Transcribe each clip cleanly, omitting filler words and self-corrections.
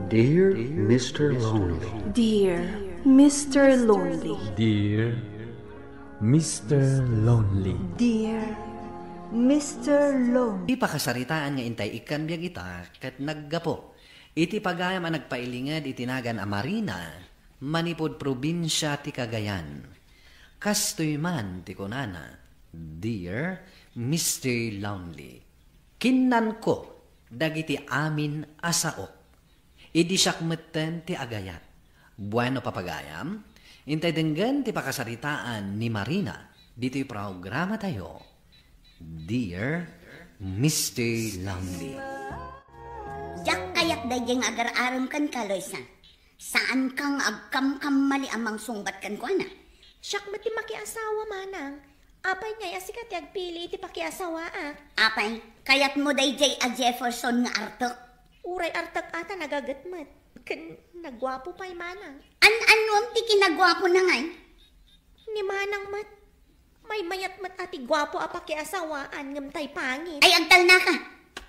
Dear Mr. Lonely. Dear Mr. Lonely. Dear Mr. Lonely. Dear Mr. Lonely. Di pa kasaritaan nga intay ikan biyag ita kat naggapo. Iti pagayam ang nagpailingad itinagan a Marina, manipod probinsya ti Cagayan. Kastoy man ti kunana, Dear Mr. Lonely. Kinnan ko, dagiti amin asaok. Idi siyakmetten ti agayat. Bueno papagayam, intay denggan ti pakasaritaan ni Marina, dito'y programa tayo. Dear Mr. Lonely. Jak kayak dayeng agar-aram kan kaloysa. Saan kang agkam-kam mali amang sungbat kan ko na? Siyak mati makiasawa manang. Apay nga asikat yagpili iti pakiasawa Apay, kayat mo dayjay a Jefferson nga artok. Uray artak ata nagagatmat. Kan nagwapo pa'y manang. An-anuam ti kinagwapo na ngay? Ni manang mat. May mayat mat ati gwapo a pakiasawaan ngam tay pangit. Ay agtal na ka.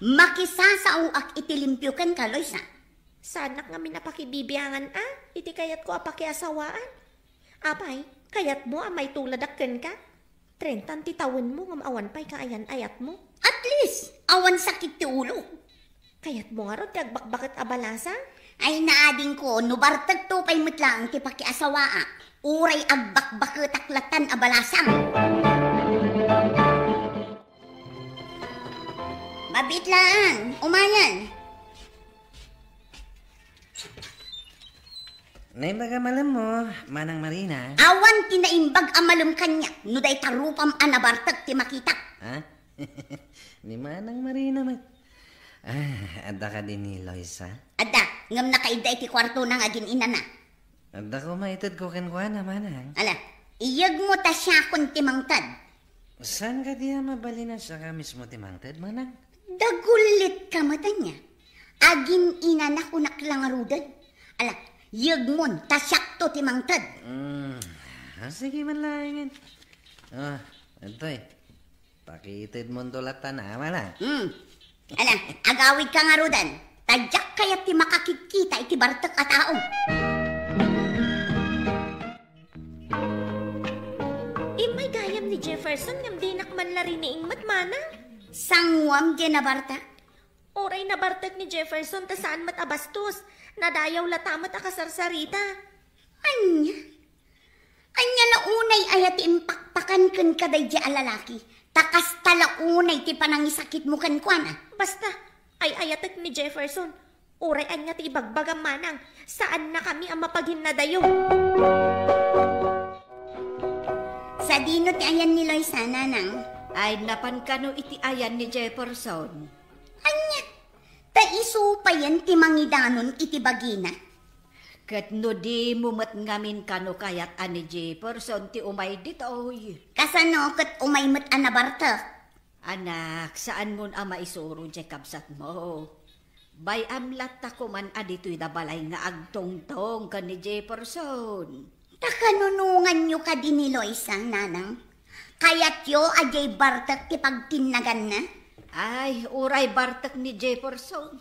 Makisasauak itilimpyo kan kaloysa. Sanak nga minapakibibiyangan iti kayat ko a pakiasawaan. Apay, kayat mo may tuladakken ka? 30 ti tawen mo ngam awan pa'y kaayan ayat mo. At least, awan sakit ti ulo. Kayat mo nga ro ti agbakbakit a balasa? Ay naading ko, nubartag to pa'y mitlang ti pakiasawaa. Uray agbakbakit aklatan a balasang. Mabit lang, umayan. Naibaga malam mo, Manang Marina. Awan tinaimbag amalum kanya, no day tarupam anabartag ti makita. Ha? Ni Manang Marina mat. Adda ka din ni Loisa? Adda, ngam nakaiday ti kwarto nang agin ina na. Adda ko maitad ko kenkwana, Manang. Ala, iyag mo ta siya kun timangtad. Saan ka diya mabalina sa ka mismo timangtad, Manang? Dagulit ka mata niya. Agin ina na kunak lang arudan. Ala, iyag mo ta siya to timangtad. Sige man lang. Antoy. Pakitid mo tulatan na, Manang. Ala, agawid ka nga rudan. Tadyak kaya ti makakikita iti bartak a tao. May gayam ni Jefferson ngam dinak man lariniing mat manang. Sangwam di na bartak. Oray na bartak ni Jefferson ta saan mat abastos. Nadayaw latamat a kasarsarita. Anya? Anya launay ayat impakpakan kan kaday di alalaki. Takas talaunay ti panangisakit mo kan kuana. Basta, ay ayatek ni Jefferson. Uray anya ti ibagbagang manang. Saan na kami ang mapaghinadayo? Sa dino ti ayan ni Loisa, nanang. Ay napankano iti ayan ni Jefferson. Anya? Ta iso pa yan ti mangidanon iti bagina. Kat no di mumat ngamin kano kayat ani Jefferson ti umay ditoy. Kasano kat umaymat anabarta? Anak, saan mon ama isuro di kabsat mo? Bay amlat ta kuman adito'y dabalay nga agtongtong ka ni Jefferson. Takanunungan nyo ka din ni Loisa, nanang. Kayat yo ajay bartak ti pagtinagan na? Ay, uray bartak ni Jefferson.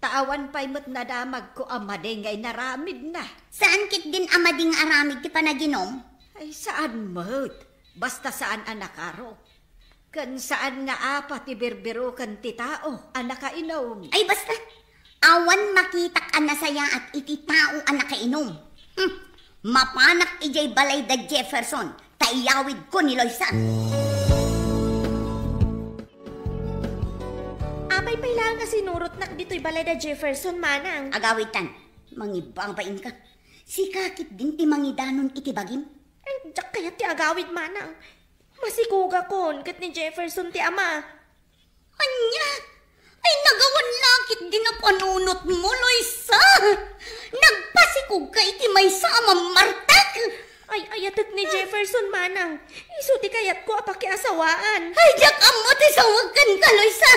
Taawan pa'y mo't nadamag ko amade ngay naramid na. Saan kit din amading aramid ti panaginom? Ay, saan mo't? Basta saan anakaro. Kan saan nga apa ti berbero kan ti tao, anakainom. Ay basta, awan makitak anasaya at iti tao anakainom. Mapanak ijay balay da Jefferson, taiyawid ko ni Loisa. Apay pailangan nga sinurot nak dito'y balay da Jefferson manang. Agawitan, mangibang pain ka. Sikakit din ti mangidanon iti bagim. Ay, jak kaya ti agawid manang. Masikuga kon kat ni Jefferson ti ama. Anya? Ay nagawan lakit din na panunot mo, Loisa. Nagpasikog ka iti may sama martak. Ay, ayatek ni Jefferson manang. Iso ti kayat ko apakiasawaan. Ay, jak amo ti sawagan ka, Loisa.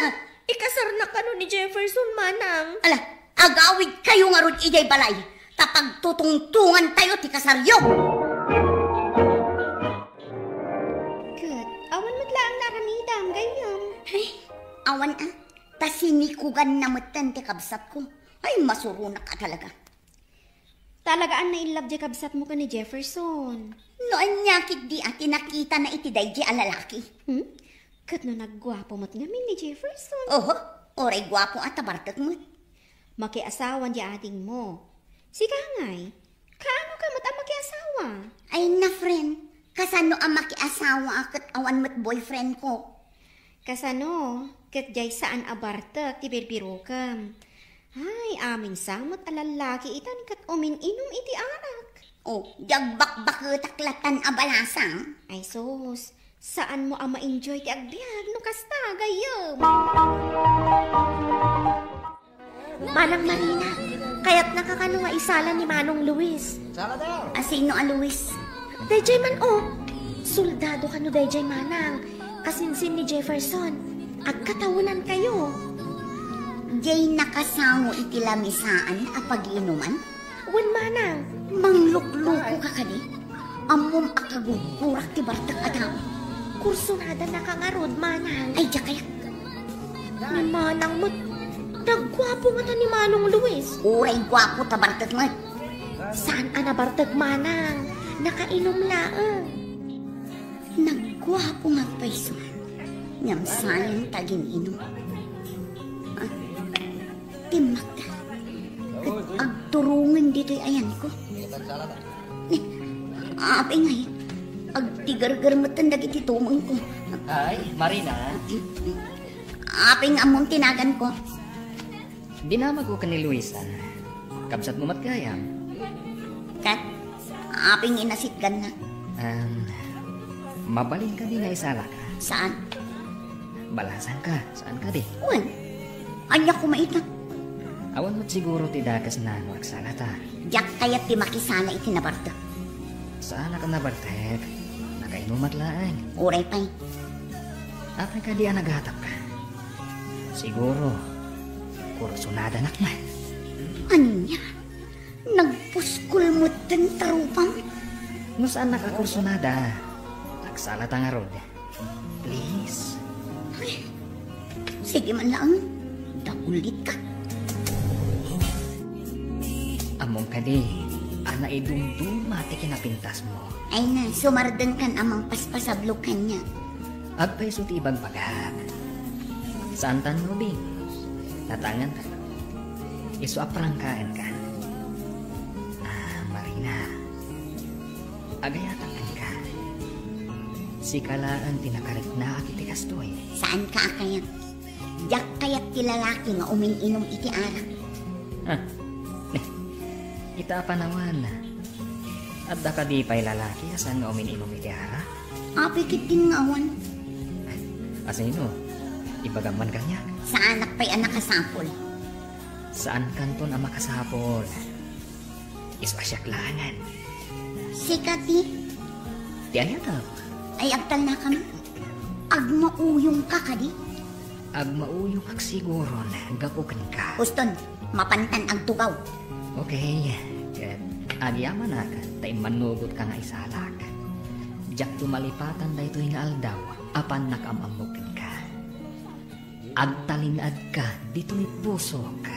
Ikasar na kano ni Jefferson manang. Ala, agawid kayo nga rod ijay balay. Tapag tutungtungan tayo ti kasaryo. Good. Awan matlaang naramidam, gayam. Ay, awan ta sinikugan na matan ti kabsat ko. Ay, masuruna ka talaga. Talagaan na in love di kabsat mo ka ni Jefferson. Noon niya kit di ati nakita na iti day di alalaki. Kat no naggwapo mo't ngamin ni Jefferson. Oho, oray gwapo at tabartak mo. Makiasawan di ating mo. Sika ngay, kaano ka mo't ang makiasawa? Ay na friend, kasano ang makiasawa akat awan mo't boyfriend ko. Kasano, kat jay saan abartak ti birbiro kam. Ay, amin samot alalaki itan kat umin-inom iti arak. Oh, jagbak-bakitaklatan abalasang. Ay sus, saan mo ang ma-enjoy ti agbyag no kasta gayam? Manang Marina, kaya't nakakano nga isala ni Manong Luis. Asino a Luis? Dayjay man soldado ka no dayjay manang, kasinsin ni Jefferson, agkatawunan kayo. Jay nakasango iti lamisaan a pag-inuman? Wan manang, Manglukluko ka kani? Amom akagugurak ti bartak ataw. kursunada na kangarod manang. Ay, jakayak. Ni manang mo't, nagwapo nga ta ni Manong Luis. Uray gwapo ta bartak mo. Saan ka nabartag manang? Nakainom laang. Naggwapo nga paiso. Ngam sayang tagin inom. Timak ka. Agturungan dito'y ayan ko. Apay nga yan. Agtigar-gar mo tandag iti tumang ko. Ay, Marina. Apay nga mong tinagan ko. Dinamag ko ka ni Luisa. Kabsat mo matkayam. Kat, apay nga inasitgan na. Mabalin ka di nga isala ka. Saan? Balasan ka. Saan ka di? Wan. Anya ko maitang. Awan mo't siguro tidakas na magsala ta. Diyak kaya't ti makisala iti nabarta. Saan ka na bartek? Nakainumat laang. Uray pa'y. Apay ka di naghatap ka. Siguro, kursunada nakman. Anya? Nagpuskul mo din tarupang? No saan nakakursunada? Nagsala ta nga rod. Please. Ay, sige man lang. Dagulit ka. Among ka di, ana idumdumati kinapintas mo. Ay na, sumardan kan amang paspasablukan niya. Agpay suti ibang pagak. Saan tan mo din? Natangan ka. Isu aprangkaan ka. Marina. Agayatan ka. Sikalaan tinakarit na akiti kastoy. Saan ka akayat? Diyak kaya't ti lalaki nga umin-inom iti arak. Ita panawan. At da ka di pa'y lalaki asan nga umin-inom iti ara? Apikit din nga awan. Asino? Ibagaman ka niya? Sa anak pa'y anak kasapol. Saan kanton ang makasapol? Ispasyaklangan. Sikati. Di ayatap. Ay agtal na kami. Agmauyong ka kadi. Agmauyong kag siguro na gapukan ka. Uston, mapantan ang tugaw. Okay. Kat agyaman na ka. Tay manugot ka nga isalak. Diyak tumalipatan da ito'y nga aldaw. Apan nakamamukin ka. Agtalinad ka. Dito'y puso ka.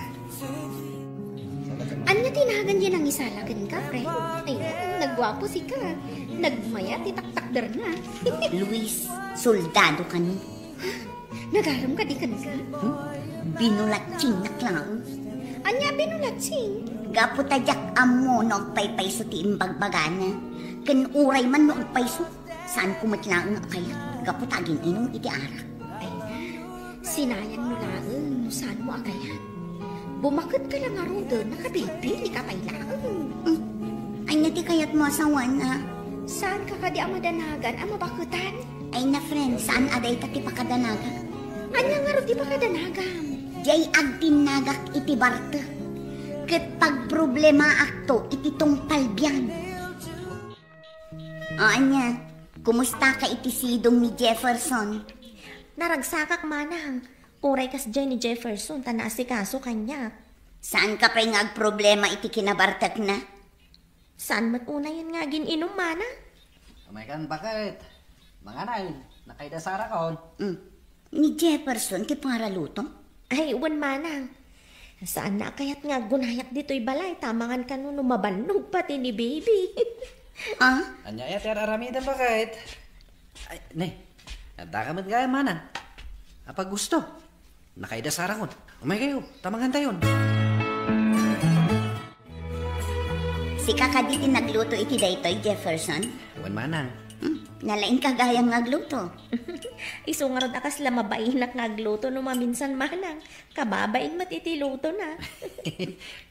Anya tinagan yan ang isalakan ka, pre? Ay, nagwapo si ka. Nagmaya, titaktakder na. Luis, soldado ka ni. Nagaram ka di ka na ka? Binulatsing na klang. Anya binulatsing? Gaputadyak amo no agpaypay so ti imbagbagana. Ken uray man no agpayso. Saan kumatlaang nga kaya? Gaputagin inom iti arak. Ay, sinayang mo laang, saan mo agayan? Bumakit ka lang nga rodo, nakabibili ka pa'y laang. Ay nati kayat mo asawan na. Saan ka ka di ang madanagan, ang mabakutan? Ay na friend, saan aday tati pakadanaga? Anya nga ro di pakadanagan? Jay agtinagak iti barta. Ket pag problema akto iti tong palbiyan. Anya, kumusta ka iti sidong ni Jefferson? Naragsakak manang. Uray kas dyan ni Jefferson, tanasikaso kanya. Saan ka pa'y problema iti kinabartak na? Saan mat una yan nga gininom mana? Kumaykan bakit? Mga nal, nakaidasara kon. Ni Jefferson, ti pangaralutong? Ay, uwan manang. Saan na kayat nga gunayak dito'y balay, tamangan ka no mabanog pati ni baby. Anya ya ter aramidan pa kahit. Ay, nay. Nada ka man gaya manan. Apa gusto? Nakaida sa arangon. Umay kayo, tamangan tayon. Si kakaditi nagluto iti daytoy, Jefferson. Wan manang. Nalain ka gayang nagluto. Isungarod akas lamabainak ngagluto no maminsan manang. Kababain matitiluto na.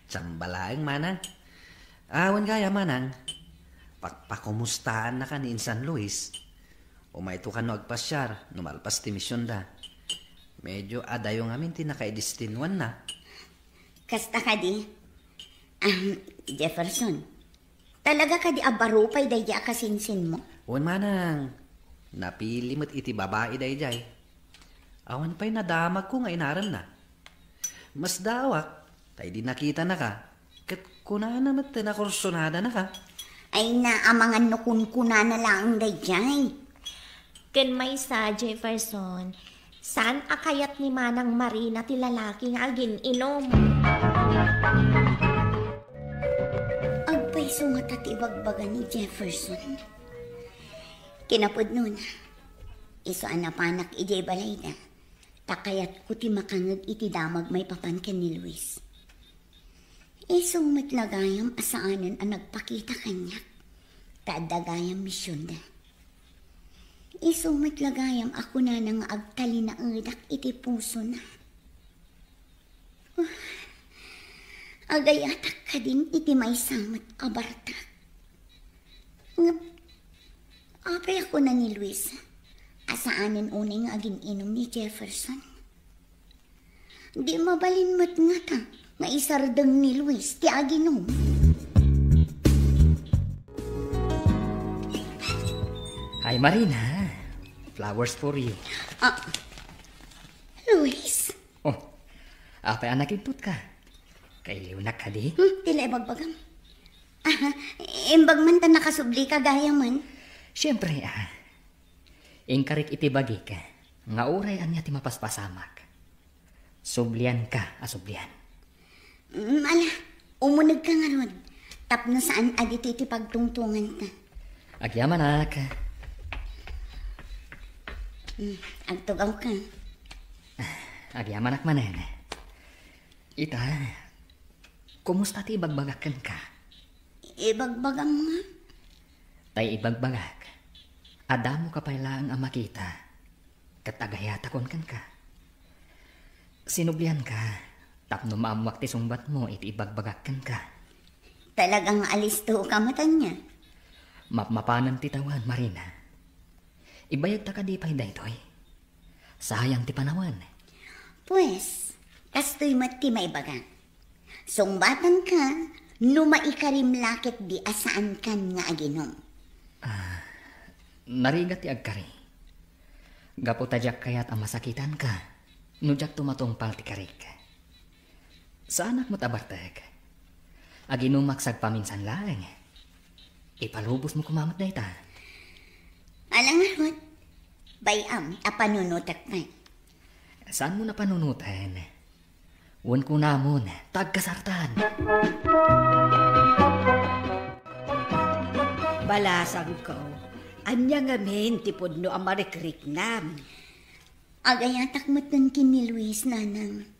Tsambalaang manang. Awan gaya manang. Pakumustahan na ka ni San Luis. Umayto ka no agpasyar, numalpas ti misyon da. Medyo adayo ngamin tinakaidistinwan na. Kasta ka di, Jefferson, talaga ka di abarupay daya kasinsin mo? Uwan manang, napili mo't iti babae dayjay. Awan pa'y nadamag ko nga inaran na. Mas dawak, tayo di nakita na ka. Kat kuna naman tinakursunada na ka. Ay naamangan no kuna na lang dayjay. Ken may sa Jefferson, saan akayat ni Manang Marina ti lalaki nga agin inom? Agpay sungat at ibagbaga ni Jefferson. Kinapod nun, isoan na panak ijay balay na, takayat ko ti makangag iti damag may papankan ni Luis. Isumat lagayam asaanan ang nagpakita kanya, taadagayam misyon na. Isumat lagayam ako na nang agtali na udak iti puso na. Agayatak ka din iti may samat abarta. Apay ako na ni Luis. Asaanin unay nga aging inom ni Jefferson. Di mabalin mat nga ta nga isardang ni Luis ti aginom. Hi Marina, flowers for you. Luis? Oh, apay anak intut ka. Kailiw na ka di? Tila ibagbagam. Imbag man ta nakasubli ka gaya man. Siyempre ingkarik iti bagi ka. Nga uray anya ti mapaspasamak. Sublian ka, asublian. Ala, umunag ka nga ron. Tapno saan adito iti pagtungtungan ta. Agyaman anak. Agtugaw ka. Agyaman ak manen. Ita, kumusta ti ibagbagakan ka? Ibagbagam nga. Tay ibagbagak. Adamo ka pailang ang makita. Katagayatakon kan ka. Sinublian ka. Tapno maamuak ti sumbat mo iti ibagbagakan ka. Talagang alisto ka matan niya. Mapmapanan ti tawan, Marina. Ibayag ta ka di pa'y daytoy. Sayang ti panawan. Pues, kastoy mati maibaga. Sumbatan ka, numaikarim lakit di asaan kan nga aginom. Narigat ti agkari. Gapo tadyak kayat ang masakitan ka. Nujak tumatungpal ti karik. Saanak mo't abartag. Aginumaksag paminsan lang. Ipalubos mo kumamat na ita. Alang arot, bayam apanunutak na. Saan mo na panunutan? Uwan ko namon, tagkasartan. Balasang ko, anya ngamin tipod no amarikrik nam. Agayatak matan kini Luis nanang.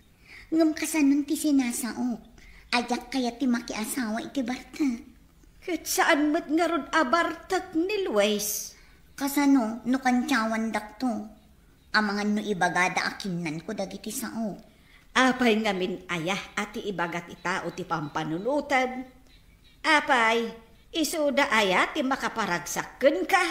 Ngam kasanon ti sinasaok. Ayak kaya ti makiasawa iti barta. Kat saan mo't nga ron abartak ni Luis? Kasano, no kantyawan dakto. Amangan no ibagada akinan ko dagiti sao. Apay ngamin ayah ati ibagat itao ti pampanunutan. Apay, isuda ayah ti makaparagsakken ka.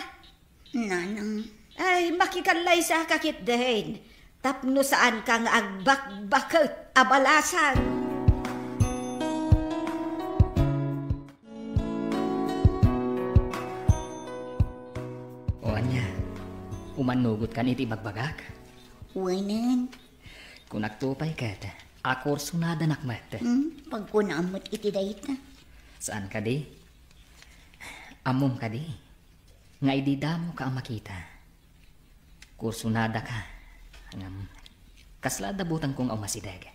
Nanang. Ay, makikanlay sa kakit dahin. Tapno saan kang agbakbakot abalasan. O anya, umanugot kan iti bagbagak. Wanan. Kung nagtupay kat, akor sunada nakmat. Pagkunamot iti dayta. Saan ka di? Amom ka di. Nga ididamo ka ang makita. Kursunada ka. Ngam, kaslada butang kong ang masideg.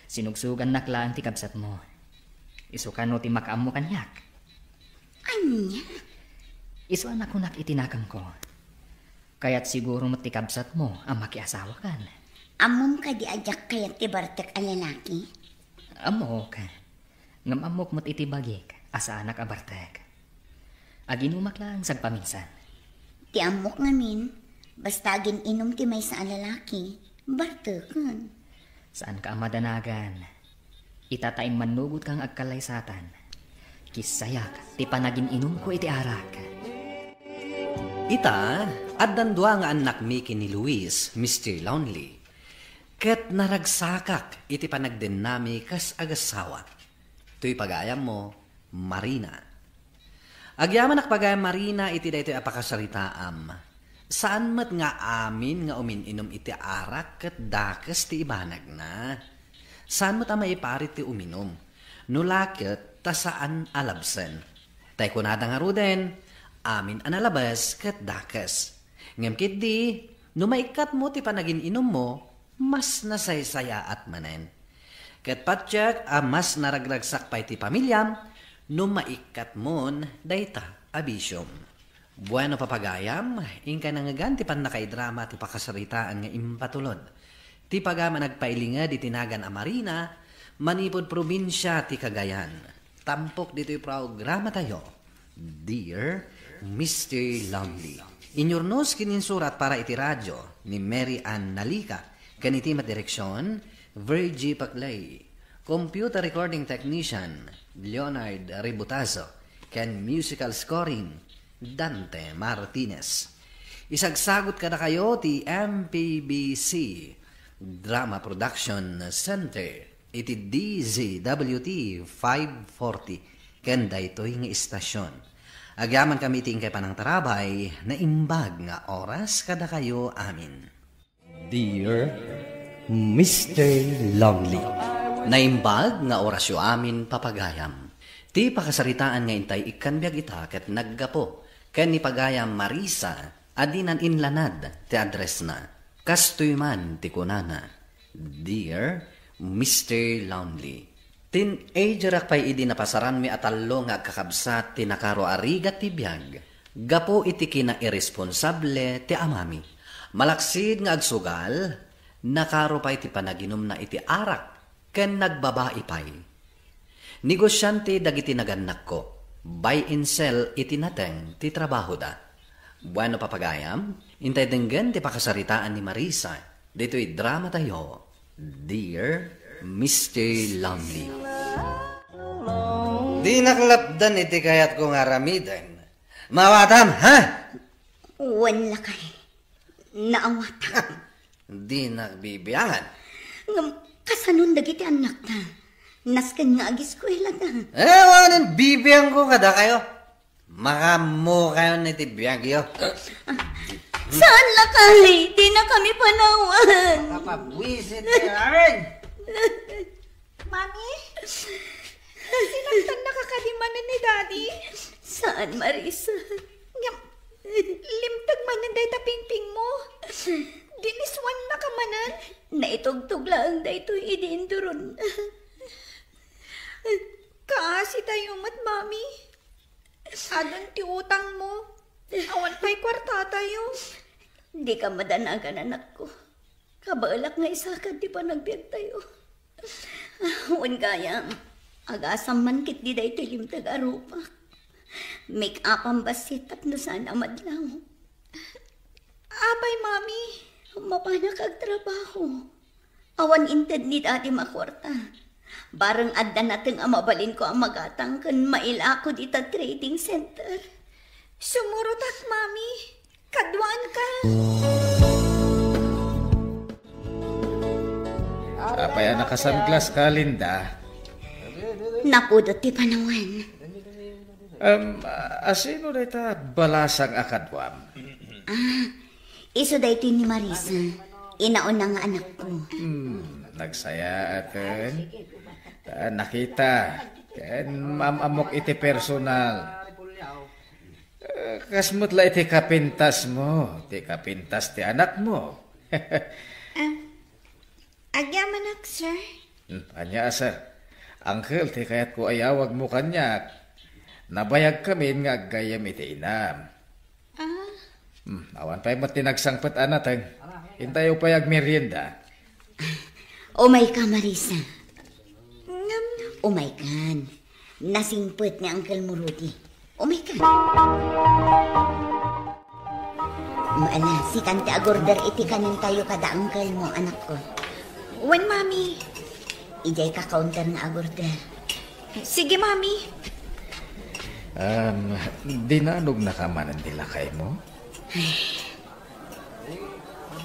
Sinugsugan naklaan ti kabsat mo. Isukan no ti makaam mo kanyak. Anya? Isu anak ko itinakam ko. Kaya't siguro mo ti kabsat mo ang makiasawa kan. Amom ka di ajak kayat ti Bartek a lalaki? Amok. Ngam amok mo't itibagik asa anak a Bartek. Aginumak lang sagpaminsan. Ti amok ngamin, basta agin inom ti may sa lalaki, Bartekan. Saan ka amadanagan? Itataim manugot kang agkalaysatan. Kisayak, ti panagin inom ko iti arak. Ita, addan dua nga anak mi ni Luis, Mr. Lonely. Ket naragsakak, iti panagden nami kas agasawa. Tuy pagayam mo, Marina. Agyaman pagayam Marina, iti da ito apakasaritaam. Saan mat nga amin nga umininom iti arak ket dakes ti ibanag na? Saan mat maiparit ti uminom? Nulaket ta saan alabsen. Tay kunada nga ruden, amin analabas ket dakes. Ngem kit di, numaikat mo ti panagin inom mo, mas nasaysaya at manen. Ket patyak mas naragragsak pa iti pamilyam, numaikat mon dayta abisyom. Bueno papagayam, ingka nangagan ti panakaidrama ti pakasaritaan nga impatulod. Ti pagama nagpailingad iti tinagan a Marina, manipod probinsya ti Cagayan. Tampok dito'y programa tayo. Dear Mr. Lonely. Inyornos kininsurat para iti radyo ni Mary Ann Nalica. Kaniti direksyon, Virgie Paclay. Computer recording technician, Leonard Ributazo. Ken musical scoring, Dante Martinez. Isagsagot kada kayo ti MPBC Drama Production Center. Iti DZWT 540. Kenda ito'y nga istasyon. Agyaman kami tingkay panang tarabay na imbag nga oras kada kayo amin. Dear Mr. Lonely. Naimbag nga orasyo amin papagayam. Ti pakasaritaan nga intay ikanbiag ita ket naggapo. Ken ni pagayam Marisa adinan inlanad ti address na. Kastoy man ti kunana. Dear Mr. Lonely. Teenager akpay idi napasaran mi atallo nga agkakabsat ti nakaro arigat ti biag. Gapo iti kina irresponsable ti amami. Malaksid nga agsugal, nakaro pa'y ti panaginom na iti arak, ken nagbabae pa'y. Negosyante dagiti naganak ko, buy and sell iti nateng ti trabaho da. Bueno papagayam, intay denggen ti pakasaritaan ni Marisa, dito'y drama tayo, Dear Mr. Lonely. Di naklapdan iti kayat kong aramiden. Mawatam, ha? Wala kay. Naawatan. Di nagbibiyangan. Kasanon dagiti anak na. Naskan nga agiskwela na. Wanan bibiyang ko kada kayo. Makamu kayo niti biyang kayo. Saan lakay? Di na kami panawan. Kapabwisit na rin. Mami? Sinaktan na kakadimanan ni Daddy? Saan, Marisa? Limtag man day tapingping mo. Diniswan na ka manan. Naitugtog lang day ito idinduron. Kaasi tayo mat, Mami. Adon ti utang mo. Awan pa'y kwarta tayo. Di ka madanagan, anak ko. Kabalak nga isa ka di pa nagbiag tayo. Huwag kaya, agasam man kit di day ito limtag arupak. Make up ang basit at nasan amadlaw. Abay, Mami. Mapanak ag trabaho. Awan inted ni dati makwarta. Barang adda natin ang mabalin ko ang magatang kan maila ko dito trading center. Sumurot at, Mami. Kadwaan ka. Apay nakasangklas ka, Linda. Napudot ti panawan. Asino na ita balasang akadwam? Iso da ito ni Marisa. Inaon na nga anak ko. Nagsaya atin. Nakita. Amok iti personal. Kasmut la iti kapintas mo. Iti kapintas ti anak mo. Agyaman ak, sir. Anya, sir. Uncle, ti kayat ko ayawag mo kanyak. Nabayag kami nga gayam iti inam. Awan pa'y matinagsangpat anatang. Hintayo pa'yag merienda. Umay ka, Marisa. Umay kan. Nasingput ni Uncle Murudi. Umay ka. Maala, si Kante agorder iti kanin tayo kada uncle mo, anak ko. When, Mami? Ijay ka counter na agorder. Sige, Mami. Dinanog na ka man ang dilakay mo?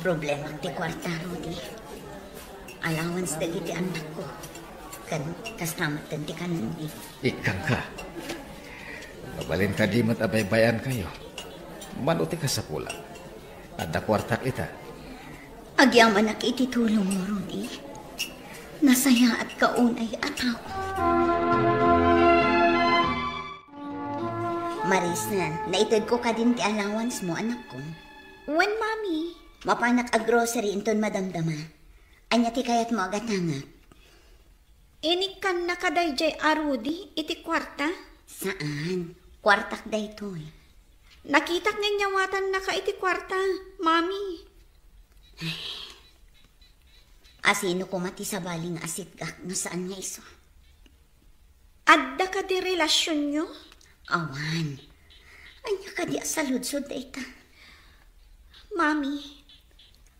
Problema ti kwarta, Rudy. Allowance na giti anak ko. Kan kastamat ti kanin di. Ikang ka. Mabalin ka di mo't abay-bayan kayo. Manuti ka sa pula. Ada kwarta kita. Agyang anak iti tulong mo, Rudy. Nasaya at kaunay ataw. Marisa, naitod ko ka din ti allowance mo, anak ko. When, Mami? Mapanak a grocery inton madamdama. Anya ti kayat mo agatangak. Inikan na kaday jay Arudi, iti kwarta? Saan? Kwartak daytoy. Nakitak nga nyawatan na ka iti kwarta, Mami. Asino ko mati sa baling asit-gak no saan nga iso? Adda ka di relasyon nyo? Awan. Anya ka di asaludsod dayta. Mami,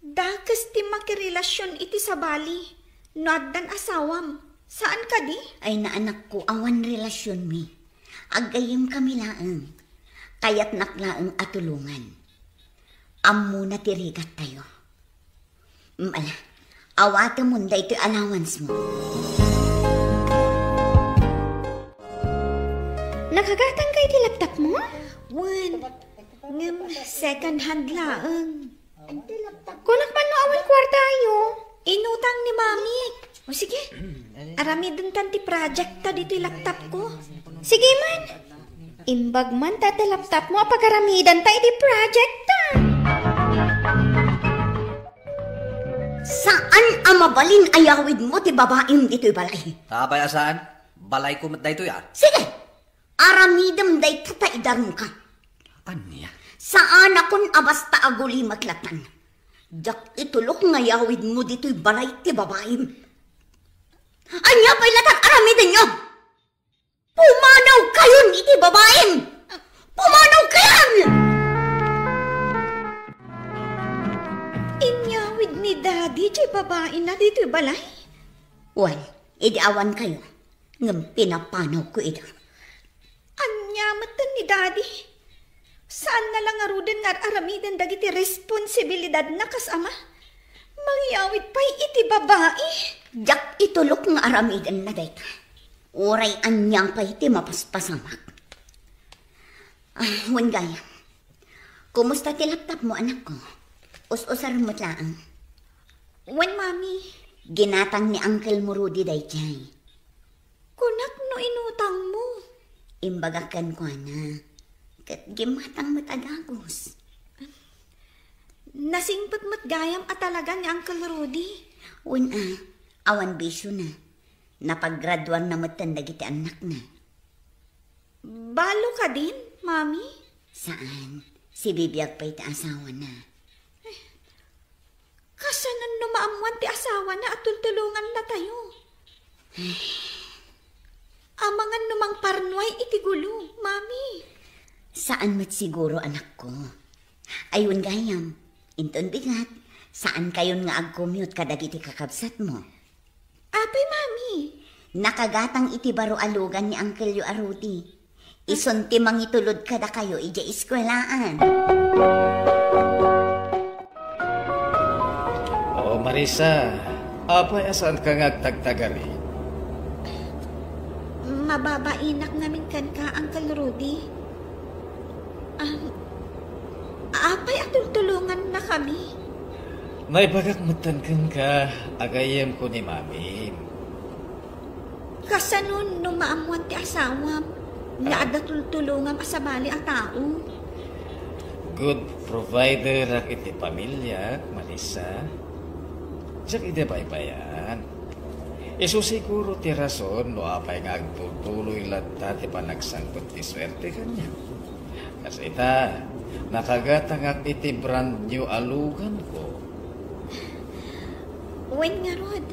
dakas ti makirelasyon iti sa bali. No addan asawam. Saan ka di? Ay na anak ko, awan relasyon mi. Agayim kami laang. Kaya't naklaang atulungan. Ammo na tirigat tayo. Mala, awata mo da ito'y allowance mo. Nakagatang kay ti laptop mo? Second hand laang. Kunak man no awan kwartayo. Inutang ni Mami. O sige, arami dun tanti project ta dito yung laptop ko. Sige man. Imbag man tati laptop mo, pagkaramidan ta iti project ta. Saan ang mabalin ayawid mo ti babaeng dito'y balay? Tapay asaan? Balay ko mat dayto ya. Sige, aramidam day tataidarong ka. Anya? Saan akong abasta aguli maklatan? Jak itulok nga yawid mo dito'y balay ti babaeng. Anya pa'y latat aramidin nyo! Pumanaw kayon iti babaeng! Pumanaw kayon! Inyawid ni Daddy, jay babae na dito'y balay? Well, idiawan kayo. Ngam pinapanaw ko ito. Anyamatan ni Daddy. Saan na lang aruden nga aramidan dagiti responsibilidad na kasama? Mangyawid pa'y iti babae. Jak itulok nga aramidan na dayta. Uray anyang pa'y iti mapaspasamak. Wangay, kumusta ti laptop mo, anak ko? Us-usar mo't laang. When, Mami? Ginatang ni Uncle Murudi dayjay. Kunak no inutang mo. Imbagakan ko na. Kat gimatang matagagos. Nasingpot mo't gayam at talaga ni Uncle Rudy. Awan bisyo na. Napaggraduan na mo't tandagiti anak na. Balo ka din, Mami? Saan? Si Bibiyag pa'y ta asawa na. Kasanan numaamuan ti asawa na at tultulungan na tayo. Amangan numang parnoy iti gulo, Mami. Saan mo't siguro, anak ko? Ayun gayam, inton bigat, saan kayon nga ag-commute kadagiti kakabsat mo? Apay, Mami. Nakagatang iti baro alugan ni Uncle Yu Arudi. Isunti mangitulod kada kayo ija iskwelaan. Marisa, apay asan ka ngagtagtagari? Mababainak namin kan ka, Uncle Rudy. Apay at tulungan na kami. May bagak matangkan ka, agayem ko ni Mami. Kasanon numaamuan ti asawam, nga ada tulungan asabali ang tao. Good provider ak iti pamilya, Marisa. Diyak iti baybayan. Isu siguro ti rason no apay nga agtutuloy lata ti panagsangkot ti swerte kanya. Kasi ita, nakagatangak iti brand new alugan ko. Wen nga rod,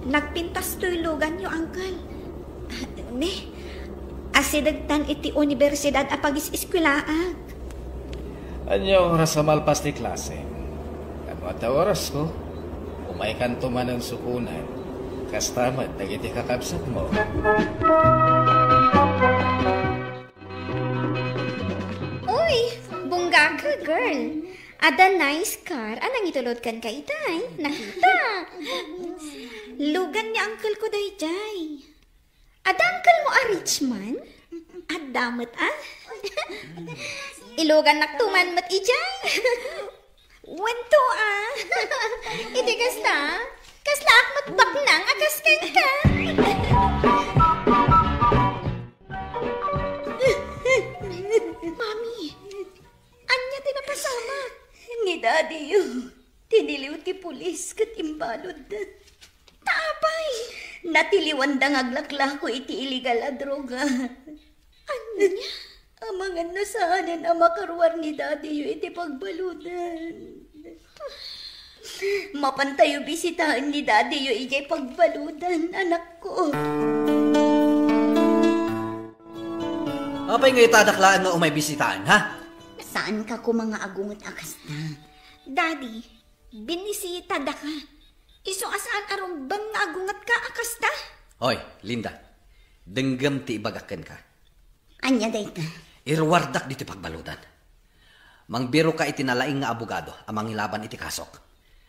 nagpintas to'y lugan yung uncle. Ne, asidagtan iti universidad apagis eskwelaag. Anyo oras sa malpas ti klase. Ano at oras ko, umay kanto man ang sukunan. Kastamad, nagiti kakabsat mo. Uy, bungga ka, girl. Ada nice car. Anang itulod kan ka itay? Nakita. Lugan ni uncle ko dayjay. Ada uncle mo a rich man? Adamat Ilugan naktuman mat ijay. Wento Iti kasta. Kasla akmat baknang akas ka. Mami, anya tinapasama. Ni daddy yun. Tiniliw ti pulis kat imbalod. Taapay. Natiliwan dang aglakla ko iti illegal a droga. Anya? Amangan na saanan ang makarwar ni daddy yun iti pagbaludan. Mapantayo bisitahan ni daddy yun iti pagbaludan, anak ko. Apay nga itadaklaan nga umay bisitahan, ha? Saan ka ko mga agungot akas na? Daddy, binisita da ka. Iso asaan arong bang nga agungat ka akas ta? Hoy, Linda, denggam ti ibagakan ka. Anya day ka? Irwardak dito pagbaludan. Mangbiro ka itinalaing nga abogado amang ilaban iti kasok.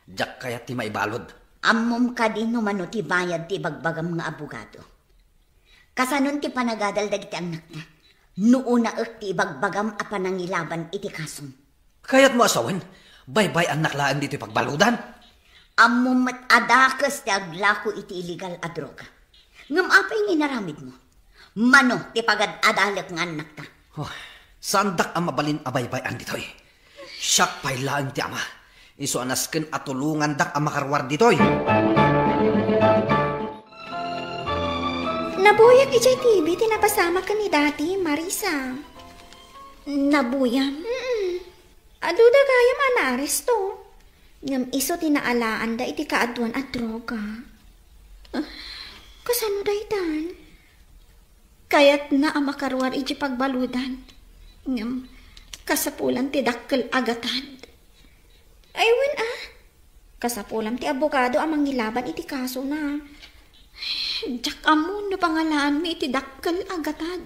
Diyak kaya ti maibalod. Ammom ka din numano ti bayad ti bagbagam nga abogado. Kasanon ti panagadal dagiti anak na. Nuuna ti bagbagam a panangilaban iti kasong. Kaya't mo asawan, baybay ang naklaan dito pagbaludan. Ammom mat adakas ti aglako iti illegal a droga. Ngam apay nginaramid mo. Mano ti pagad adalak nga anak ta. Oh, sandak ang mabalin abaybay ang ditoy. Siyak pailaan ti ama. Iso anasken atulungan dak ang makarwar ditoy. Nabuyag ijay TV, tinapasama ka ni dati, Marisa. Nabuyam? Aduda kaya manaresto. Ngam iso tinaalaan da iti kaaduan at droga. Kasano da itan? Kaya't na ang makarwar iti pagbaludan. Ngam, kasapulan ti dakkel agatan. Aywan kasapulan ti abogado ang mangilaban iti kaso na. Diyak amon no pangalaan mi iti dakkel agatan.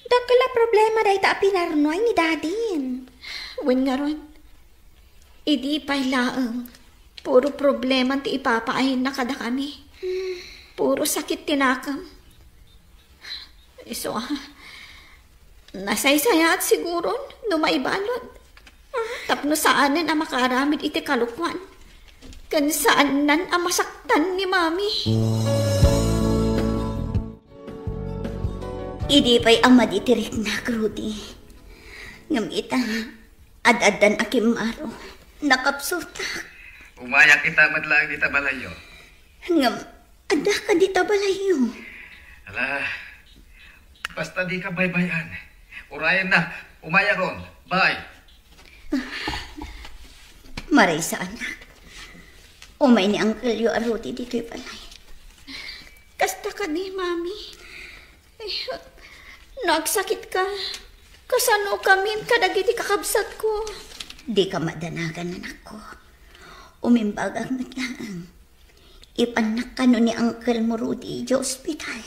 Dakkel a problema da ita pinarnoy ni dadin. Wen nga ron, idi pailaang. Puro problema ti ipapaahin na kada kami. Puro sakit tinakam. Iso nasaysaya at siguro no maibalod. Tapno saanan ang makaramid iti kalukwan. Kan saanan ang masaktan ni mami. Idi pa'y ama ditirik na, Rudy. Ngam ita, ad-adan akim maro. Nakapsutak. Umayak kita madlaang dita balayo. Ngam, ada ka dita balayo. Ala, basta di ka baybayan. Urayan na, umaya ron. Bye. Maray sa anak. Umay ni Uncle Yo Rudy dito'y balay. Kasta ka ni, mami. Ay, nagsakit ka. Kasano kami kadagiti kakabsat ko. Di ka madanagan, anak ko. Umimbag ang naglaang. Ipanak ka no ni Uncle mo Rudy di ospital.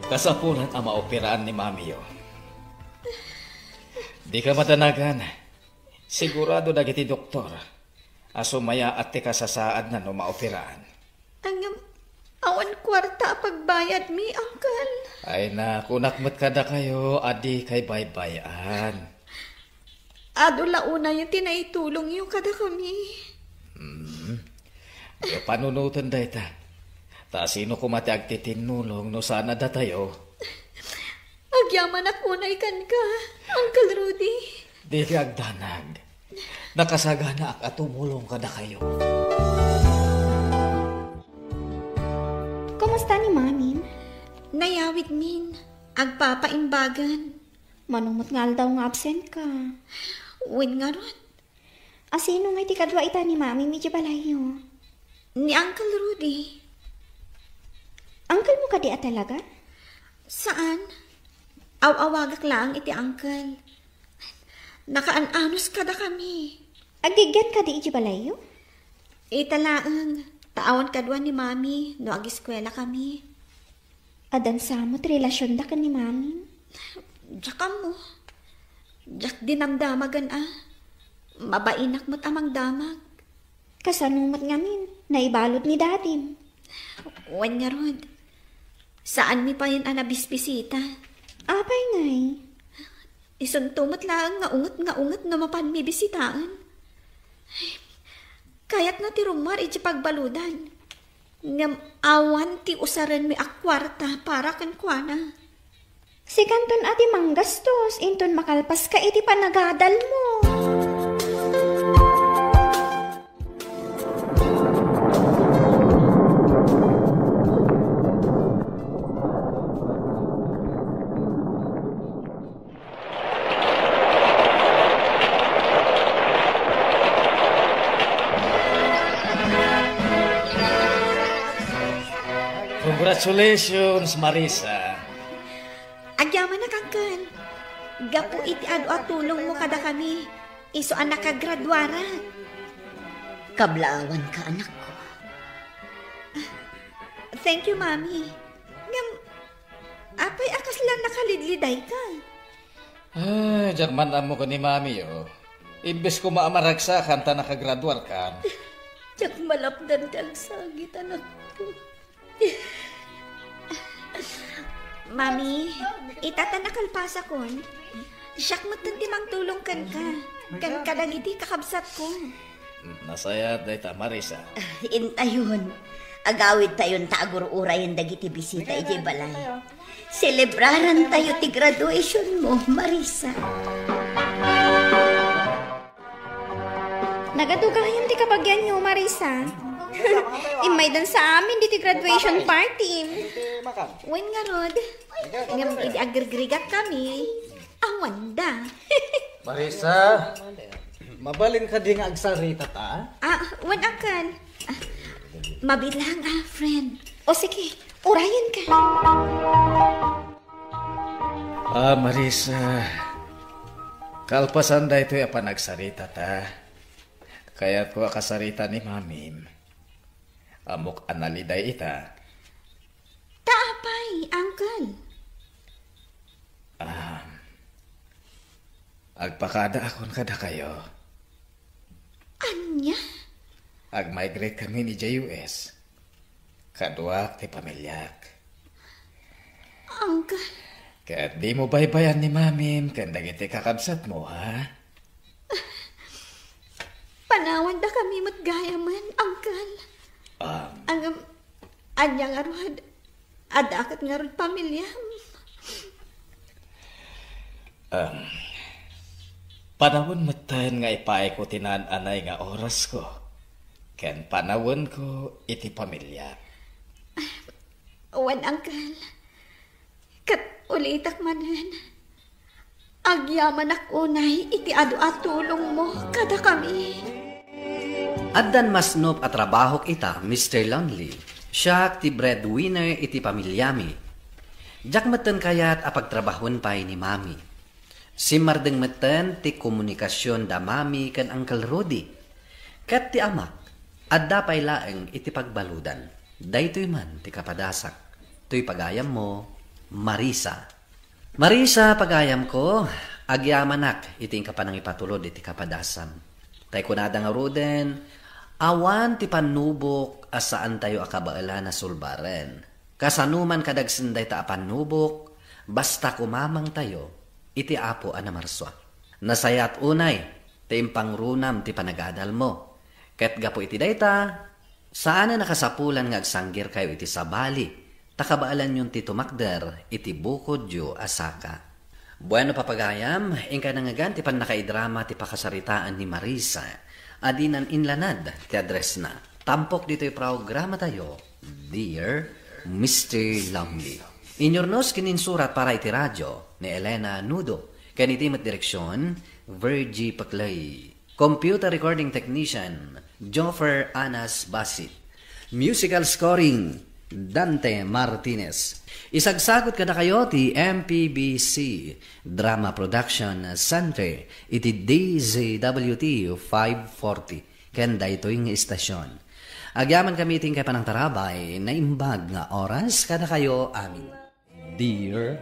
Kasapulan ang maoperaan ni Mami yo. Di ka madanagan. Sigurado na giti doktor. Asumaya at ti kasasaad na no maoperaan. Ang awan kwarta pagbayad mi, Uncle. Ay na, kunakmat ka na kayo, adi kay baybayan. Adula una yung tinaitulong yung kada kami. Panunutan da ita. Ta sino kumati agtitinulong no sana da tayo. Agyaman ako na ikan ka, Uncle Rudy. Di ka agdanag. Nakasagana at tumulong ka na kayo. kasta ni Mami? Nayawid min, agpapaimbagan. Manumot nga daw nga absent ka. Win nga ron. Asino nga iti kadwa ita ni Mami medyo balayo? Ni Uncle Rudy. Uncle mo ka di talaga? Saan? Aw-awagak lang iti Uncle. Nakaanos kada kami. Agigyan ka di iti balayo? Italaang, taawan kadwa ni Mami no ag-eskwela kami. Adan sa mo't relasyon da ka ni Mami? Diyak mo. Diyak dinamdamagan Mabainak mo't amang damag. Kasanumot nga min, naibalot ni dadim. Wan nga rod. Saan mi pa yun nabisbisita? Apay ngay. Isuntumot lang nga unget na mapan mi bisitaan. Kaya't na ti rumar iti pagbaludan. Ngam awan ti usaran mi akwarta para kankwana. Si kanton ati manggastos, inton makalpas ka iti panagadal mo. Congratulations, Marisa. Agyaman na kangkan. Gapu iti at tulong mo kada kami. Iso ang nakagradwara. Kablawan ka, anak ko. Thank you, Mami. Ngam, apay akas lang nakalidliday ka. Diyan man amo ko ni Mami, Imbes ko maamaragsa kanta nakagraduar ka. Diyak malapdan dagsagit, anak ko. Mami, itatanakalpasa kon. Siyak mo timang tulong kan ka. Kan kadagiti kakabsat ko. Nasaya day ta, Marisa. Intayon. Agawid tayon taagur-urayan dagiti bisita iti balay. Celebraran tayo ti graduation mo, Marisa. Nagadugayan ti kabagyan nyo, Marisa. Imay dan sa amin di graduation party. Wen nga rod. Ngam idi agregregat kami. Ang wanda. Marisa, mabalin ka di nga agsarita ta? Wen akan. Mabilang friend. O sige, urayan ka. Marisa. Kalpasan da ito pa nagsarita ta. Kaya't ko kasarita ni Mamim. Amok analiday ita. Taapay, Uncle. Agpakada akon kada kayo. Anya? Ag-migrate kami ni JUS. Kaduak ti pamilyak. Uncle. Kaya't di mo baybayan ni Mamim kandag iti kakabsat mo, ha? Panawan da kami matgayaman, Uncle. Anyang arwad, adakat nga rod pamilya. Panawon mo tayo nga ipaay ko tinananay nga oras ko. Ken panawon ko iti pamilya. Wan, Uncle. Kat ulitak manan. Agyaman ak unay iti adu at tulong mo kada kami. Addan masnop at trabahok ita, Mr. Longley. Siya ti breadwinner iti pamilyami. Diyak matan kayat apagtrabahon pa'y ni Mami. Simardeng matan ti komunikasyon da Mami kan Uncle Rudy. Kat ti amak, adda pa'y laeng iti pagbaludan. Daytoy man ti kapadasak. Tuy pagayam mo, Marisa. Marisa, pagayam ko, agyamanak iting kapanang ipatulod iti kapadasam. Tay kunada nga ruden, awan ti panubok asaan tayo akabaala na sulbaren. Kasanuman kadagsinday ta panubok, basta kumamang tayo, iti apo anamarswa. Nasayat unay, ti impangrunam ti panagadal mo. Ket gapo iti dayta, saan na nakasapulan nga agsanggir kayo iti sabali, takabaalan yung ti tumakder, iti bukod yu asaka. Bueno papagayam, ingka nangagan ti pan nakaidrama ti pakasaritaan ni Marisa, adinan inlanad ti address na. Tampok dito'y programa tayo, Dear Mr. Longley. Inyornos kininsurat para iti radyo ni Elena Nudo. Kanitimat direksyon, Virgie Paclay. Computer recording technician, Joffer Anas Basit. Musical scoring, Dante Martinez. Isagsagot kada kayo ti MPBC Drama Production Center iti DZWT 540 kenda ito yung istasyon. Agyaman kami iting kay panang tarabay na imbag nga oras kada kayo amin. Dear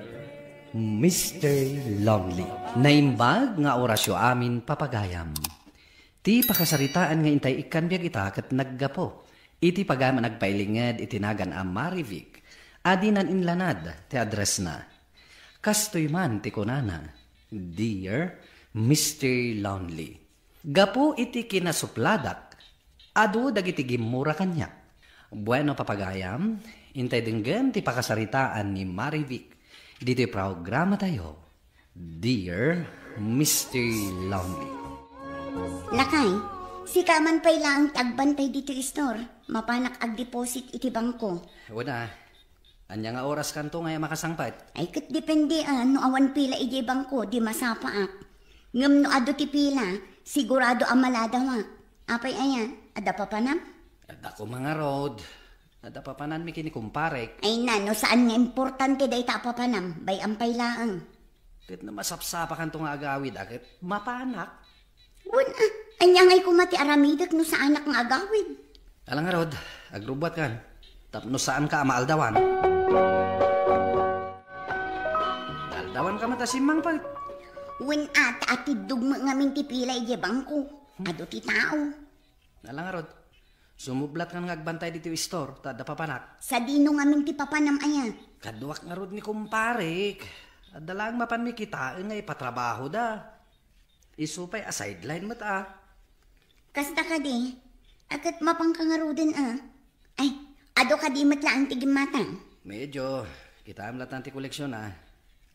Mr. Longley, Naimbag nga orasyo amin papagayam. Ti pakasaritaan nga intay ikan biya kita kat naggapo. Iti pagama nagpailinged itinagan a Marivic. Adinan inlanad ti address na. Kastoy man ti kunana. Dear Mr. Longley. Gapo iti kinasupladak. Adu dagiti gimura kanya. Bueno papagayam. Intay dinggan ti pakasaritaan ni Marivic. Dito programa tayo. Dear Mr. Longley. Lakay, si kaman pa'y lang tagbantay dito store. Mapanak ag-deposit iti bangko. Wala. Anya nga oras kanto nga makasangpat. Ay kat depende no awan pila iti bangko di masapaak. Ngam no ado ti pila, sigurado amalada wa. Apay aya, ada pa panam? Ada ko mga road. Ada pa panan mi kini kumparek. Ay na, no saan nga importante day ta pa panam, bay ampay laang. Tit na masapsapa kanto nga agawid akit mapanak. Wala, anya nga'y kumati aramidak no sa anak ng agawid. Alang nga rod, agrubat kan. Tapno saan ka maaldawan? Aldawan ka matasimang pa. Wen atid dugma ngamin ti pila iti bangko. Ado ti tao. Alang nga rod, sumublat ka nga agbantay dito store, tada papanak. Sa dino ngamin ti papanam aya. Kaduak nga rod ni kumparek. Adalang mapan mi kita nga ipatrabaho da. Isupay a sideline mat Kasta ka di, agad mapang kangaruden Ay, ado ka di matlaang tigim matang. Medyo, kita amlatan ti koleksyon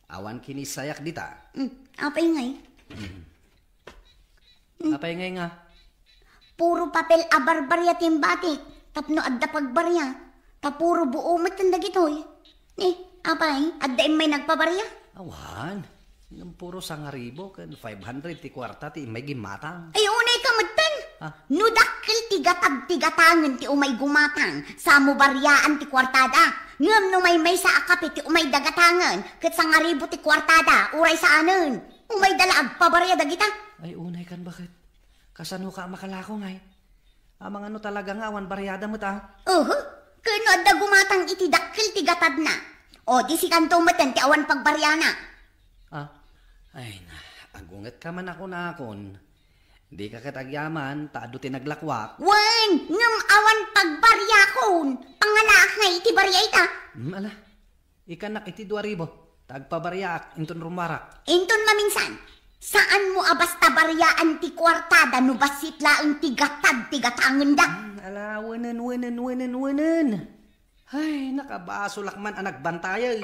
Awan kini sayak dita. Apay ngay? Apay ngay nga? Puro papel a barbarya timbatik, tapno adda pagbarya, tapuro buo matanda gitoy. Apay, adda may nagpabarya? Awan. Yung puro sangaribo, kan 500 ti kwarta ti may gimatang. Ay, unay ka magtan. Nudakil tigatag-tigatangan ti umay gumatang. Samo baryaan ti kwartada. Ngam no may sa akapit ti umay dagatangan. Kat sangaribo ti kwartada, uray sa anon. Umay dalag, pabarya dagita. Ay, unay kan bakit? Kasano ka makalako ngay? Amang ano talaga nga, awan baryada mo ta? Kano adda gumatang iti dakil tigatad na. O, di si kanto matan ti awan pagbaryana. Ay na, agungat ka man ako na akon. Di ka katagyaman, taado tinaglakwak. Wan, ngam awan pagbaryakon. Pangalak nga iti barya ita. Ala, ikanak iti 2,000. Tagpabaryaak, inton rumarak. Inton maminsan, saan mo abasta baryaan ti kwartada no basit laang tigatad-tigatangan da? Ala, wanan. Ay, nakabasulak man anak bantaya.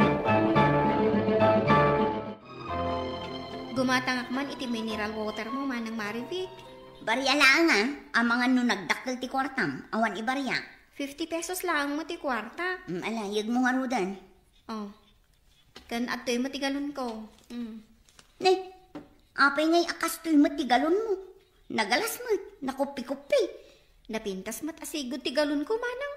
Gumatangak man iti mineral water mo manang Marivic. Barya lang amangan no nagdakkel ti kwartam, awan ibarya. 50 pesos lang mo ti kwarta. Alayag mo nga rudan. Kan ato'y matigalon ko. Nay, apay ngay akas to'y matigalon mo. Nagalas mo, nakupi-kupi. Napintas mat asigod ti galon ko manang.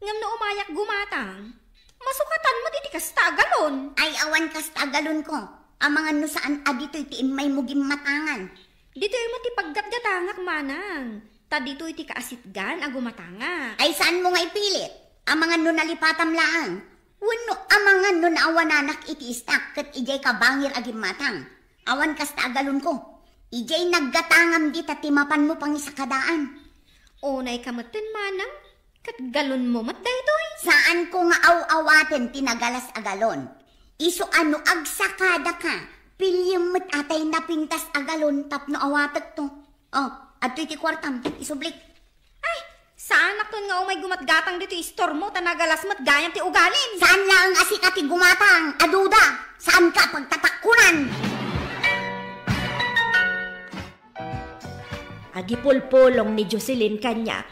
Ngam no umayak gumatang. Masukatan mo ti kasta galon. Ay awan kasta galon ko. Amangan no saan adito'y ti imay mo gimatangan. Dito'y mo ti paggatgatangak manang. Ta dito'y ti kaasitgan agumatanga. Ay saan mo nga ipilit? Amangan no nalipatam laang. Wano amangan no naawananak iti istak kat ijay kabangir agimatang. Awan kasta agalon ko. Ijay naggatangam di tatimapan mo pang isakadaan. Unay kamaten manang. Kat galon mo mat daytoy. Saan ko nga aw-awaten tinagalas agalon? Iso ano agsakada ka, pilyem mat atay napintas agalon tapno awatek to. Ato'y ti kwartam, isublik. Ay, saan nakton nga umay gumatgatang dito istor mo, tanagalas mat gayang ti ugalin. Saan lang asika ti gumatang, aduda, saan ka pagtatakunan? Agipulpulong ni Jocelyn kanya.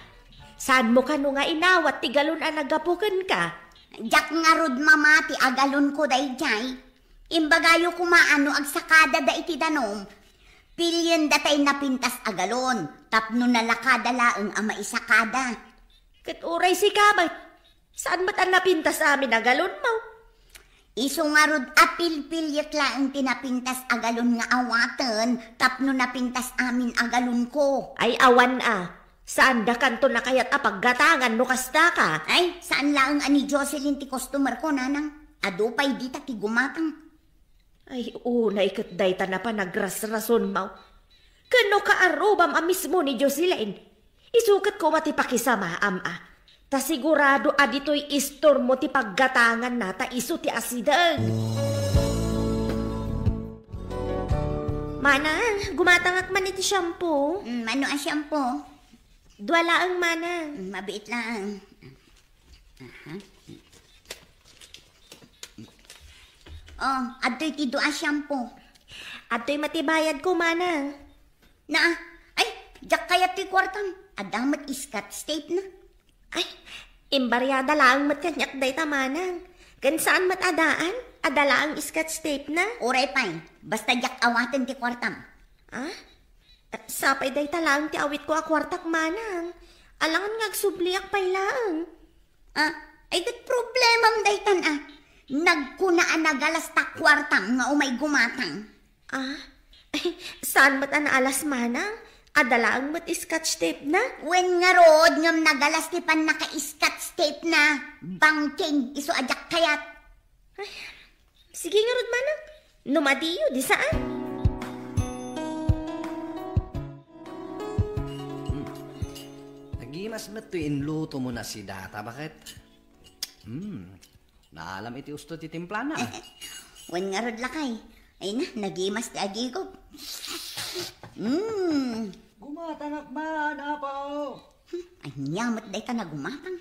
Saan mo ka nga inawat ti galon ang nagapukan ka? Jak nga rod mama ti agalon ko dayjay. Imbagayo kumaano ag sakada da iti danom. Pilyen datay napintas agalon. Tapno nalakada laeng ama isakada. Kat uray si kabat. Saan ba't ang napintas amin agalon mo? Iso nga rod apil-pilyat laeng tinapintas agalon nga awaten. Tapno napintas amin agalon ko. Ay awan Saan da kanto na kayat apaggatangan no kasta ka? Ay, saan laeng ani Jocelyn ti customer ko, nanang? Adupay dita ti gumatang. Ay, unay kat dayta na pa nagrasrason mo. Kano ka arubam mismo ni Jocelyn? Isukat ko matipakisama Ta sigurado adito'y istor mo ti paggatangan na ta iso ti asidag. Mana, gumatangak man iti shampoo. Ano ang shampoo? Dwala ang mana. Mabiit lang. Adoy ti doa shampoo. Adoy matibayad ko, mana. Ay, jak kayat ti kwartang. Adamat iskat state na. Ay, imbaryada lang matkanyak day tamanang. Kan saan matadaan? Adala ang iskat tape na? Oray pa'y, basta jak awaten ti kwartam. Sapay day talang ti awit ko a kwartak manang. Alangan ngagsubliak pa'y lang. Ay kat problemam day Nagkunaan nagalas ta kwartam nga umay gumatang. Saan mat alas manang? Adala ang mat scotch tape na? Wen nga rod ngam nagalas ti pan naka-scotch tape na. Bangking iso ajak kayat. Ay, sige nga rod manang. Numadiyo di saan? Nagimas mo ito inluto mo na si Data. Bakit? Naalam iti usto ti timpla na. Wen nga rod lakay. Ay na, nagimas ti agigog. Gumatang man, apaw. Ay nyamat day ta na gumatang.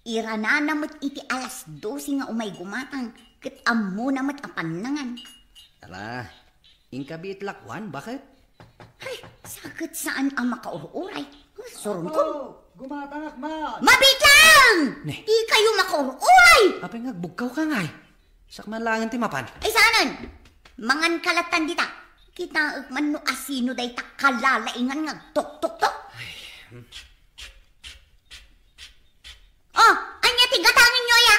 Irana namat iti alas 12 nga umay gumatang. Kat amo namat apanangan. Tara, ingkabit lakwan, bakit? Ay, sakit saan ang makaururay. Surun ko. Gumatang man. Mabit lang! Di kayo makaururay! Apay ngagbugkaw ka ngay. Sakman langan ti mapan. Ay saanan? Mangan kalatan dita. Kita man no asino day takalalaingan nga tok-tok-tok. Anya tigatangin nyo ya.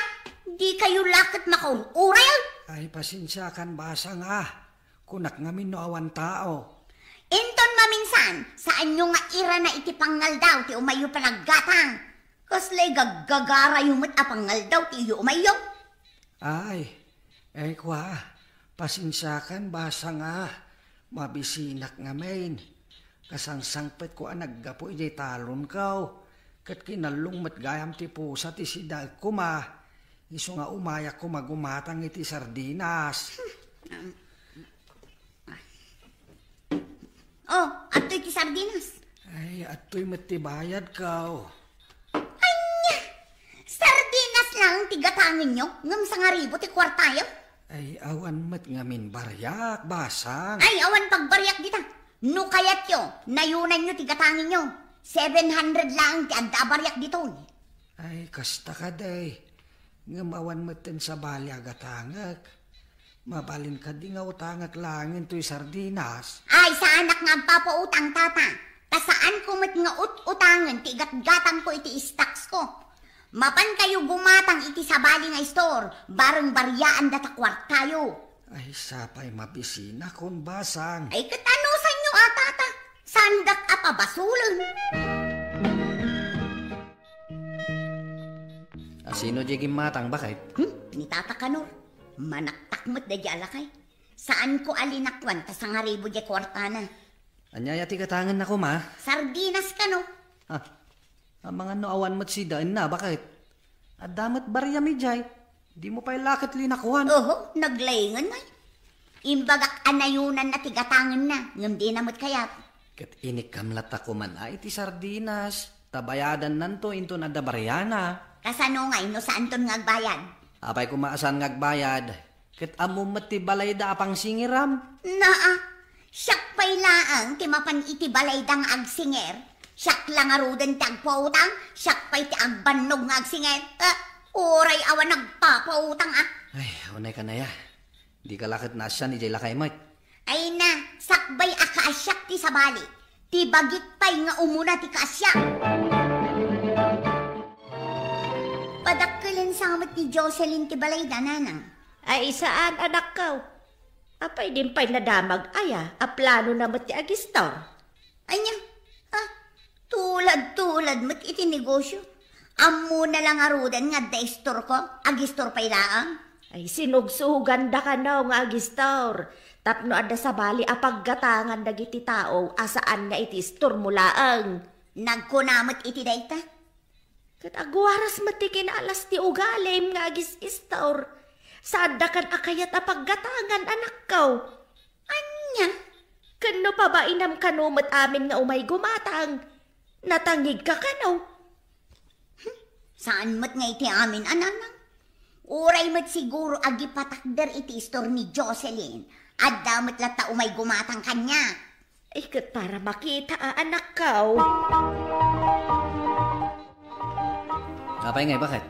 Di kayo lakit makaururay. Ay pasensyakan basa nga. Kunak ngamin no awan tao. Inton maminsan, saan nyo nga ira na iti pangal daw ti umayo pa naggatang. Kaslay gaggagara yung mat apangal daw ti umayo. Ay kwa, pasensyakan basa nga. Mabisinak nga main. Kasangsangpet ko naggapo ijay talon kaw. Kat kinalung matgayam ti pusa ti sidal kuma. Iso nga umayak ko magumatang iti sardinas. Ato'y ti sardinas. Ay, ato'y matibayad kaw. Anya! Sardinas lang tigatangin nyo. Ngam sa nga ribo ti kwartayo. Ay, awan mat ngamin baryak, basang. Ay, awan pagbaryak dita. No kayat yo, nayunan nyo tigatangin nyo. 700 lang ti adda baryak dito. Ay, kasta ka day. Ngam awan matin sa bali agatangak. Mabalin ka di nga utangak langin to'y sardinas. Ay, sa anak nga papautang tata. Tasaan ko mat nga utangan ti gatgatang ko iti stocks ko. Mapan kayo gumatang iti sabali nga store, bareng baryaan data kwartayo. Ay, sapay mabisina kon basang. Ay, katanusan nyo atata, sandak apabasulan. Sino di matang, bakit? Ni Tata Kanor, manaktakmat da di alakay. Saan ko alinakwan, tasangaribo di kwartana. Anyaya ti katangan na ko, ma? Sardinas ka, no? Ang mga noawan mo't sidaan na, bakit? At damat barya mi jay. Di mo pa'y lakit linakuhan. Naglayngan na. Imbagak anayunan na tigatangan na. Ngam di namot kayat. Kat inikamlat ako man ay ti sardinas. Tabayadan nanto into na da baryana. Kasano nga ino saan ton ngagbayad? Apay kumaasan ngagbayad. Kat amumat ti balay da apang singiram. Siyak pa'y laang ti mapan iti balay dang agsinger. Siyak lang arudan ti agpautang, siyak pa'y ti agbannog nga agsinger. Oray awan nagpapautang Ay, unay ka na ya. Di ka lakit na siya ni Jay Lakay Mike. Ay na, sakbay akaasyak ti sabali. Ti bagik pay nga umuna ti kaasyak. Padakkelan samat ni Jocelyn ti balay dananang. Ay saan anak ka? Apay din pa'y nadamag aya, a plano na mat ti agistor. Anya, tulad mat iti negosyo. Amo na lang arudan nga daistor ko, agistor pa'y laang. Ay sinugsugan da ka na nga agistor. Tapno ada sa bali apaggatangan dagiti tao asaan nga iti istor mo laang. Nagkunamot iti dayta? Kat agwaras mati kinaalas ti ugalim nga agis istor. Sada kan akayat apaggatangan anak kaw. Anya? Kano pa ba inam kanumot amin nga umay gumatang? Natangig ka kanaw. Saan mat nga iti amin ananang? Uray mat siguro agi patakder iti istor ni Jocelyn. At damat lata umay gumatang kanya. Ikat para makita anak kaw. Kapay ngay, bakit?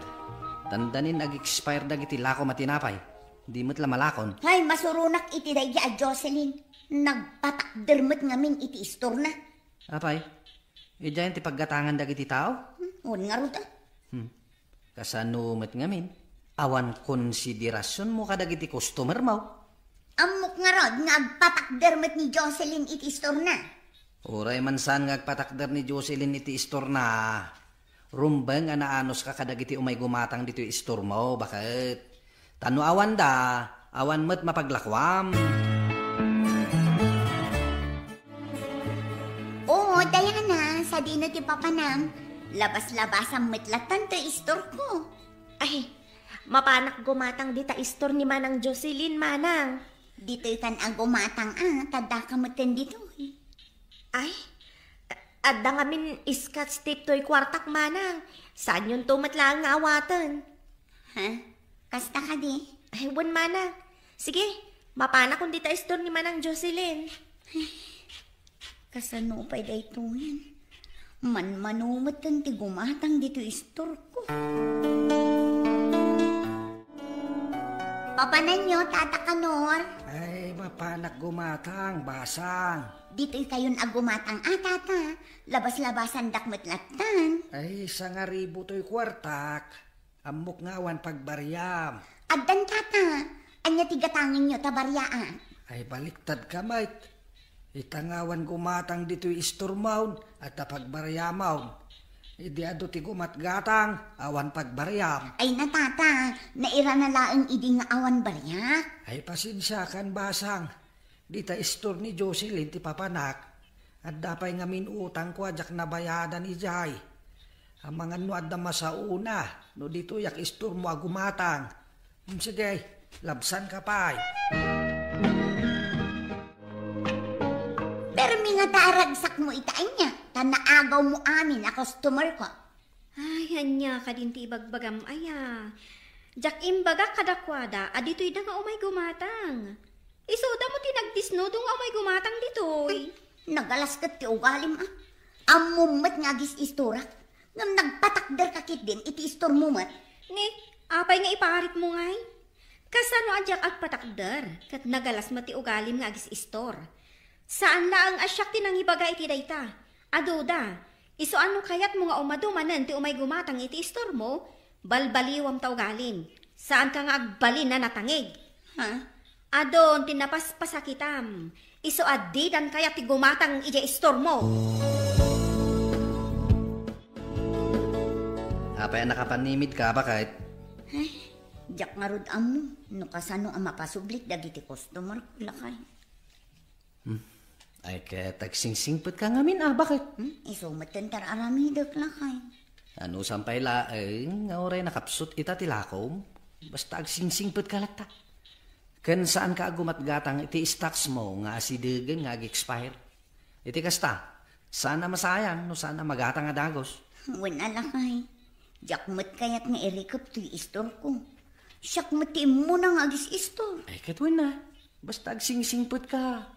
Tandanin ag-expire dagiti lako matinapay. Di mo't lamalakon. Ay, masurunak iti daydi a Jocelyn. Nagpatakder mat ngamin iti istor na. Apay, idyan ti paggatangan dagiti tao? Un nga ruta. Kasano mat ngamin? Awan konsiderasyon mo kadagiti customer mo. Amok nga rod nga agpatakder mat ni Jocelyn iti istor na. Uray man saan nga agpatakder ni Jocelyn iti istor na. Rumbang nga naanos ka kadagiti umay gumatang dito istor mo. Bakit? Tano awan da, awan mat mapaglakwam. Oo, Diana, sa dino ti papanang, labas-labas ang matlatan to istor ko. Ay, mapanak gumatang dita istor ni Manang Jocelyn, Manang. Dito'y kan ang gumatang tada ka matan dito. Ay, adda ngamin iskat tip to'y kwartak, Manang. Saan yun tumatlang nga awatan? Ha? Kasta ka di? Ay, wan, Manang. Sige, mapanak kung dita istor ni Manang Jocelyn. Kasano pa'y dayto yan? Man-manumatan ti gumatang dito istor ko. Papanan nyo, Tata Kanor. Ay, mapanak gumatang, basang. Dito'y kayon agumatang tata. Labas-labasan dakmatlatan. Ay, sangaribo to'y kwartak. Amok ngawan pagbaryam. Addan, Tata. Anya tigatangin nyo, tabaryaan. Ay, baliktad ka, mate. Itangawan gumatang dito'y isturmawn at pagbaryamawn. Idi ado ti gumatgatang, awan pagbaryam. Ay natata, naira na laeng idi nga awan baryak. Ay pasensya kan basang, di ta istor ni Jocelyn ti papanak, at dapay nga minutang ko ajak nabayadan ijay. Ang mga no adda masauna, no dito yak istor mo agumatang. Sige, labsan ka pa'y. Pero mi nga taaragsak mo itain niya. Tanaagaw mo amin na customer ko. Ay, anya ka din ti ibagbagam aya. Jak imbaga kadakwada, adito'y da nga umay gumatang. Isoda mo tinagdisno dong umay gumatang dito'y. Nagalas kat ti ugalim Amumat nga gis istorak. Ngam nagpatakder kakit din iti istor mo mat. Ni, apay nga iparit mo ngay. Kasano adyak agpatakder, kat nagalas mati ugalim nga gis istor. Saan la ang asyak tinang ibaga iti dayta? Aduda, iso ano kayat mo nga umadumanan ti umay gumatang iti istor mo, balbaliwam ta ugalim. Saan ka nga agbalin na natangig? Ha? Adon, tinapaspasakitam. Iso adidan kayat ti gumatang iti istor mo. Apay nakapanimid ka ba kahit? Ay, jak nga rod amo. No kasano ang mapasublik dagiti customer ko lakay. Ay kaya tagsingsingpot ka ngamin bakit? Iso matentar aramidok lakay. Ano sampay la, nga oray nakapsut ita tilakom. Basta agsingsingpot ka lata. Kan saan ka agumatgatang iti stocks mo nga asidegan nga ag-expire. Iti kasta, sana masayang no sana magatang nga dagos. Wala lakay. Jak mat kayat nga irikap ti istor ko. Siyak mati mo na nga agis istor. Ay katwin na, basta agsingsingpot ka.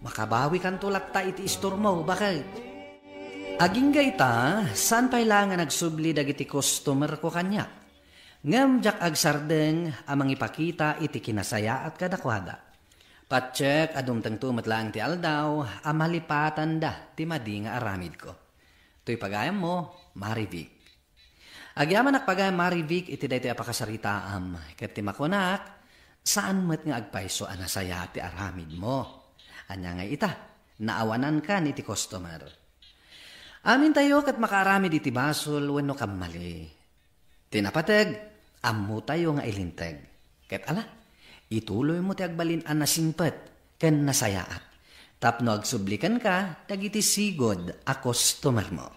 Makabawi kan tulak ta iti istor mo, bakit? Aging gayta, saan pailangan nagsubli dagiti customer ko kanya? Ngam jak agsardeng amang ipakita iti kinasaya at kadakwada. Patsek adum tengtu matlaang ti aldaw amalipatan da ti madi nga aramid ko. To'y pagayam mo, Marivic. Agyaman pagayam Marivic iti daytoy apakasaritaam. Ket ti makunak, saan met nga agpayso anasaya ti aramid mo. Anya nga ita, naawanan kan iti customer. Amin tayo kat makaaramid iti basol wenno kamali. Tinapateg, ammo tayo nga ilinteg. Ket ala, ituloy mo ti agbalin an nasimpet ken nasayaat. Tapno agsublikan ka, dagiti sigod a customer mo.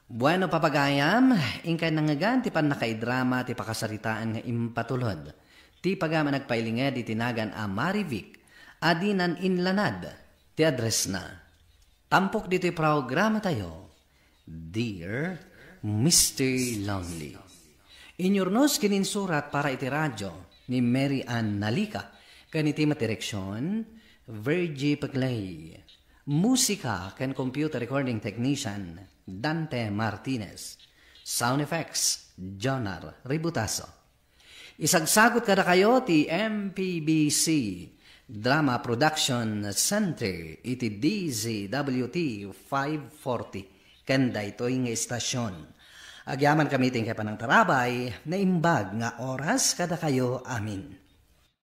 Bueno papagayam, ingkay nangagan ti pan nakaidrama ti pakasaritaan nga impatulod. Ti pagama nagpailinged itinagan a Marivic, adinan inlanad, ti address na. Tampok dito'y programa tayo, Dear Mr. Lonely. Inyurnos kininsurat para iti radyo ni Mary Ann Nalika, kaniti matireksyon, Virgie Paglay. Musika kan computer recording technician, Dante Martinez. Sound effects, Jonar Ributaso. Isagsagot kada kayo ti MPBC Drama Production Center iti DZWT 540 kanda ito'y nga estasyon. Agyaman kami ting kaya panang tarabay na imbag nga oras kada kayo amin.